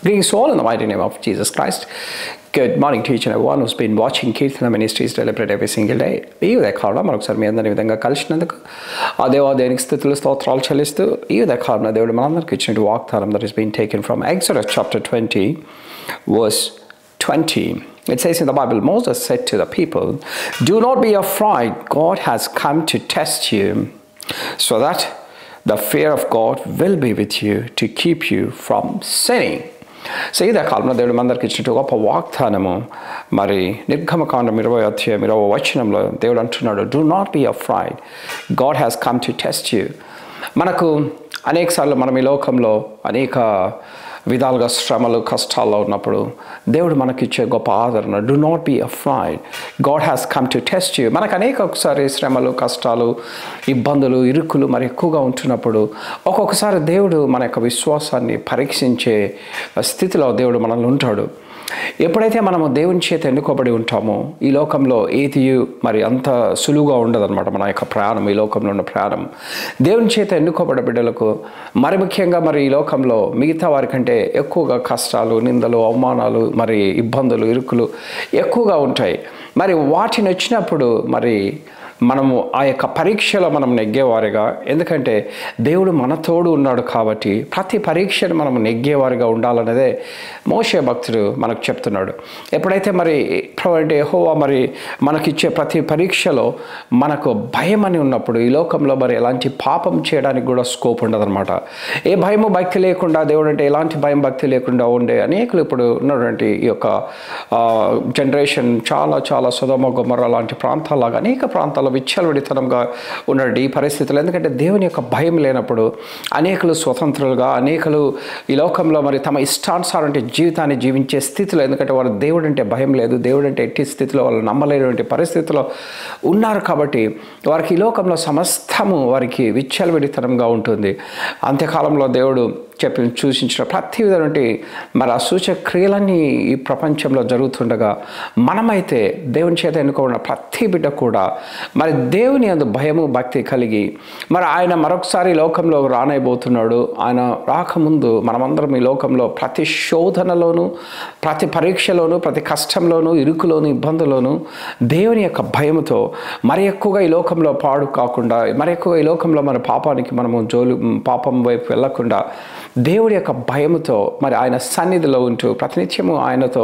Greetings all in the mighty name of Jesus Christ. Good morning to each and everyone who's been watching Kirtana Ministries deliberate every single day. ఈ ఉదయకాలంలో మరొకసారి మీ అందరి విధంగా కలిసినందుకు ఆ దేవాదేవునికి స్థుతులు స్తోత్రాలు చెల్లిస్తూ ఈ ఉదయకాలంలో దేవుడు మనందరికీ ఇచ్చినటువంటి వాగ్దానం that has been taken from Exodus chapter 20 verse 20. It says in the Bible, Moses said to the people, "Do not be afraid. God has come to test you, so that the fear of God will be with you to keep you from sinning." So ఇదే కాలంలో దేవుడు మనందరికి ఇచ్చినట్టు గొప్ప వాగ్దానము. మరి నిర్గమకాండం 20వ వచనంలో దేవుడు అంటున్నాడు, "Do not be afraid. God has come to test you." మనకు అనేకసార్లు మనం ఈ లోకంలో అనేక విధాలుగా శ్రమలు కష్టాల్లో ఉన్నప్పుడు దేవుడు మనకిచ్చే గొప్ప ఆదరణ, "Do not be afraid. God has come to test you." మనకు ఒకసారి శ్రమలు కష్టాలు ఇబ్బందులు ఇరుకులు మరి ఎక్కువగా ఉంటున్నప్పుడు ఒక్కొక్కసారి దేవుడు మన యొక్క విశ్వాసాన్ని పరీక్షించే స్థితిలో దేవుడు మనల్ని ఉంటాడు. ఎప్పుడైతే మనము దేవుని చేత ఎన్నుకోబడి ఉంటామో ఈ లోకంలో ఏది మరి అంత సులువుగా ఉండదన్నమాట. మన యొక్క ప్రయాణం, ఈ లోకంలో ఉన్న ప్రయాణం దేవుని చేత ఎన్నుకోబడే బిడ్డలకు మరి ముఖ్యంగా మరి ఈ లోకంలో మిగతా వారికంటే ఎక్కువగా కష్టాలు, నిందలు, అవమానాలు, మరి ఇబ్బందులు, ఇరుకులు ఎక్కువగా ఉంటాయి. మరి వాటిని వచ్చినప్పుడు మరి మనము ఆ యొక్క పరీక్షలో మనం నెగ్గేవారిగా, ఎందుకంటే దేవుడు మన తోడు ఉన్నాడు కాబట్టి ప్రతి పరీక్షను మనం నెగ్గేవారిగా ఉండాలనేదే మోషే భక్తుడు మనకు చెప్తున్నాడు. ఎప్పుడైతే మరి యెహోవా మరి మనకిచ్చే ప్రతి పరీక్షలో మనకు భయం అని ఉన్నప్పుడు ఈ లోకంలో మరి ఎలాంటి పాపం చేయడానికి కూడా స్కోప్ ఉండదన్నమాట. ఏ భయము భక్తి లేకుండా, దేవుడు అంటే ఎలాంటి భయం భక్తి లేకుండా ఉండే అనేకులు ఇప్పుడు ఉన్నటువంటి ఈ యొక్క జనరేషన్ చాలా చాలా సొదొమ గొమొర్రా లాంటి ప్రాంతాలాగా అనేక ప్రాంతాలు విచ్చలవిడితనంగా ఉన్నాడు ఈ పరిస్థితులు. ఎందుకంటే దేవుని యొక్క భయం లేనప్పుడు అనేకులు స్వతంత్రులుగా, అనేకులు ఈ లోకంలో మరి తమ ఇష్టానుసారం జీవితాన్ని జీవించే స్థితిలో, ఎందుకంటే వారు దేవుడు అంటే భయం లేదు, దేవుడు అంటే ఎట్టి స్థితిలో వాళ్ళు నమ్మలేనటువంటి పరిస్థితిలో ఉన్నారు కాబట్టి వారికి ఈ లోకంలో సమస్తము వారికి విచ్చలవిడితనంగా ఉంటుంది. అంత్యకాలంలో దేవుడు సూచించిన ప్రతి విధమైన మరి ఆ సూచక క్రియలన్నీ ఈ ప్రపంచంలో జరుగుతుండగా మనమైతే దేవుని చేత ఎన్నుకోబడిన ప్రతి బిడ్డ కూడా మరి దేవుని యందు భయము భక్తి కలిగి మరి ఆయన మరొకసారి లోకంలో రానైపోతున్నాడు. ఆయన రాకముందు మనమందరం ఈ లోకంలో ప్రతి శోధనలోనూ, ప్రతి పరీక్షలోనూ, ప్రతి కష్టంలోనూ, ఇరుకులోను, ఇబ్బందులోనూ దేవుని యొక్క భయముతో మరి ఎక్కువగా ఈ లోకంలో పాడు కాకుండా, మరి ఎక్కువగా ఈ లోకంలో మన పాపానికి మనము పాపం వైపు వెళ్ళకుండా దేవుడి యొక్క భయముతో మరి ఆయన సన్నిధిలో ఉంటూ ప్రతినిత్యము ఆయనతో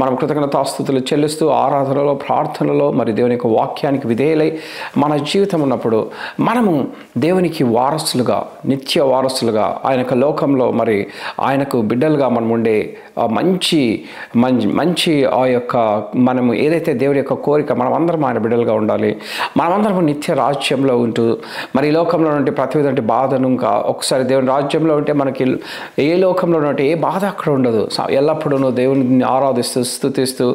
మనం కృతజ్ఞతాస్తుతులు చెల్లిస్తూ ఆరాధనలో, ప్రార్థనలో మరి దేవుని యొక్క వాక్యానికి విధేయులై మన జీవితం ఉన్నప్పుడు మనము దేవునికి వారసులుగా, నిత్య వారసులుగా ఆయన యొక్క లోకంలో మరి ఆయనకు బిడ్డలుగా మనం ఉండే మంచి మంచి ఆ యొక్క మనము ఏదైతే దేవుడి యొక్క కోరిక మనమందరం ఆయన బిడ్డలుగా ఉండాలి, మనమందరం నిత్య రాజ్యంలో ఉంటూ మరి ఈ లోకంలో ఉంటే ప్రతి విధంగా బాధను ఇంకా ఒకసారి దేవుని రాజ్యంలో ఉంటే మనకి ఏ లోకంలో ఉంటే ఏ బాధ అక్కడ ఉండదు. ఎల్లప్పుడూ దేవుని ఆరాధిస్తూ స్తుతిస్తూ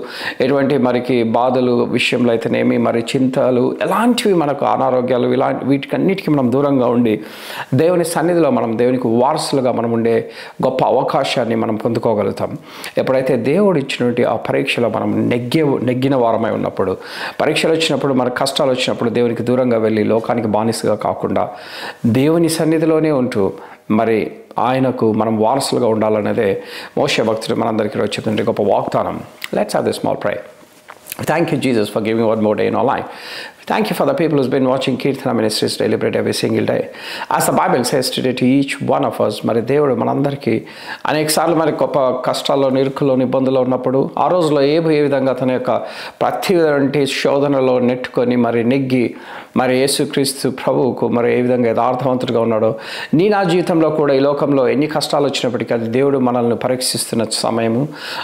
ఎటువంటి మరికి బాధలు విషయంలో అయితేనేమి మరి చింతలు ఎలాంటివి మనకు అనారోగ్యాలు వీటికన్నిటికీ మనం దూరంగా ఉండి దేవుని సన్నిధిలో మనం దేవునికి వారసులుగా మనం ఉండే గొప్ప అవకాశాన్ని మనం పొందుకోగలుగుతాం. ఎప్పుడైతే దేవుడు ఇచ్చినటువంటి ఆ పరీక్షలో మనం నెగ్గిన వారమై ఉన్నప్పుడు, పరీక్షలు వచ్చినప్పుడు మన కష్టాలు వచ్చినప్పుడు దేవునికి దూరంగా వెళ్ళి లోకానికి బానిసగా కాకుండా దేవుని సన్నిధిలోనే ఉంటూ మరి ఆయనకు మనం వారసులుగా ఉండాలనేదే మోషే భక్తుడు మనందరికీ చెప్తుంటే గొప్ప వాగ్దానం. Let's have this small prayer. Thank you, Jesus, for giving one more day in our life. Thank you for the people who's been watching Kirtana Ministries deliberate every single day. As the Bible says today to each one of us, మరి దేవుడు మనందరికీ అనేకసార్లు మరి గొప్ప కష్టాల్లో, ఇరుకులో, ఇబ్బందులో ఉన్నప్పుడు ఆ రోజులో ఏ విధంగా తన యొక్క ప్రతి విధమైన శోధనలో నెట్టుకొని మరి నెగ్గి మరి యేసుక్రీస్తు ప్రభువుకు మరి ఏ విధంగా యథార్థవంతుడిగా ఉన్నాడో నా జీవితంలో కూడా ఈ లోకంలో ఎన్ని కష్టాలు వచ్చినప్పటికీ అది దేవుడు మనల్ని పరీక్షిస్తున్న సమయము.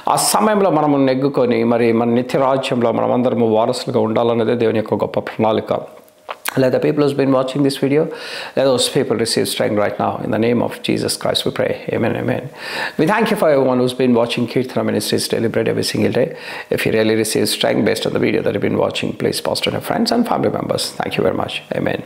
ఆ సమయంలో మనము నెగ్గుకొని మరి మన నిత్య రాజ్యంలో మనం అందరము వారసులుగా ఉండాలన్నదే దేవుని యొక్క గొప్ప ప్రణాళిక. Let the people who's been watching this video, let those people receive strength right now. In the name of Jesus Christ we pray. Amen, amen. We thank you for everyone who's been watching Kirtana Ministries deliberate every single day. If you really receive strength based on the video that you've been watching, please post to your friends and family members. Thank you very much. Amen.